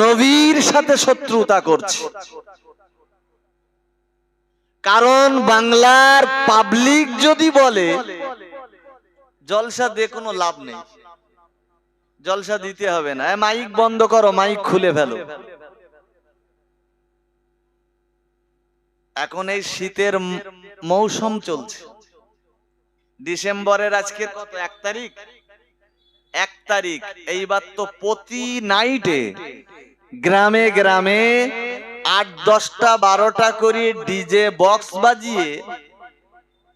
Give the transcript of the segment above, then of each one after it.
নবীর সাথে শত্রুতা করছে। কারণ বাংলার পাবলিক যদি বলে জলসা দিয়ে কোনো লাভ নেই, জলসা দিতে হবে না, মাইক বন্ধ করো, মাইক খুলে ফেলো। এখন এই শীতের মৌসুম চলছে, ডিসেম্বরের আজকে কত, 1 তারিখ, 1 তারিখ। এইবার তো প্রতি নাইটে গ্রামে গ্রামে 8, 10টা 12টা করে ডিজে বক্স বাজিয়ে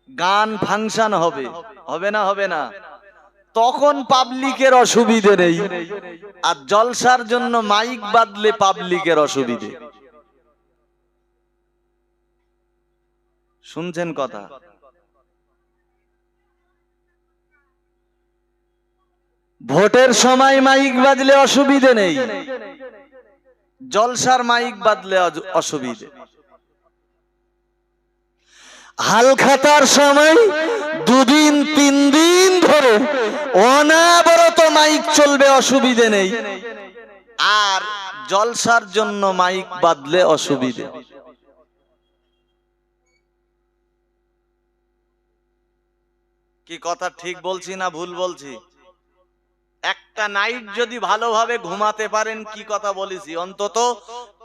গান ফাংশন হবে, হবে না? হবে না? তখন পাবলিকের অসুবিধে নেই, আর জলসার জন্য মাইক বাদলে পাবলিকের অসুবিধে। শুনছেন কথা? ভোটের সময় মাইক বাজলে অসুবিধে নেই, জলসার মাইক বাজলে অসুবিধে। হালখাতার সময় 2 দিন 3 দিন ধরে অনাবরত মাইক চলবে, অসুবিধে নেই, আর জলসার জন্য মাইক বাজলে অসুবিধে। কি কথা ঠিক বলছি না ভুল বলছি? একটা নাইট যদি ভালোভাবে ঘুমাতে পারেন, কি কথা বলেছি, অন্তত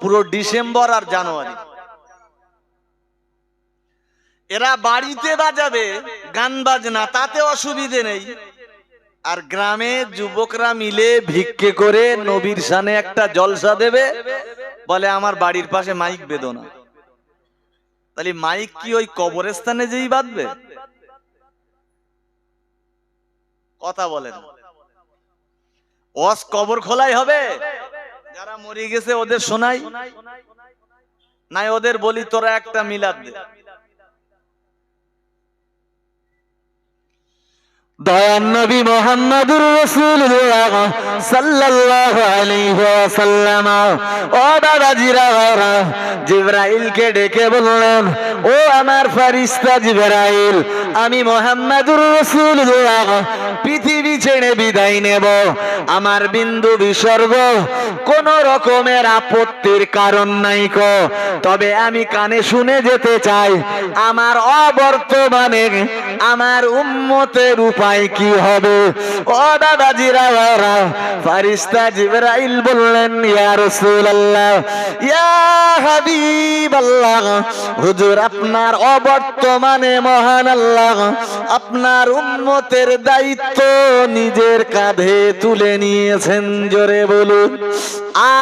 পুরো ডিসেম্বর আর জানুয়ারি এরা বাড়িতে বাজাবে গান বাজনা, তাতে অসুবিধে নেই। আর গ্রামে যুবকরা মিলে ভিক্ষে করে নবীর শানে একটা জলসা দেবে, বলে আমার বাড়ির পাশে মাইক বেঁধো না। তাহলে মাইক কি ওই কবরস্থানে যেই বাঁধবে? কথা বলেন, ওয়াজ কবর খোলাই হবে? যারা মরে গেছে ওদের শোনাই, নাই ওদের বলি তোরা একটা মিলাদ দে। দয়ার নবী মুহাম্মদুর রাসূলুল্লাহ সাল্লাল্লাহু আলাইহি ওয়াসাল্লাম ও দাদাজিরা, জিবরাইলকে ডেকে বললেন, ও আমার ফেরেশতা জিবরাইল, আমি মুহাম্মদুর রাসূলুল্লাহ পৃথিবী ছেড়ে বিদায় নেব। আমার বিন্দু বিসর্গ কোন রকমের আপত্তির কারণ নাই কো, তবে আমি কানে শুনে যেতে চাই আমার অবর্তমানে আমার উম্মতের উপায় কি হবে। ও দাদাজিরা, ফেরেশতা জিবরাইল বললেন, ইয়া রাসূলুল্লাহ, ইয়া হাবিবাল্লাহ, হুজুর আপনার অবর্তমানে মহান আল্লাহ আপনার উম্মতের দায়িত্ব নিজের কাঁধে তুলে নিয়েছেন। জোরে বলুন।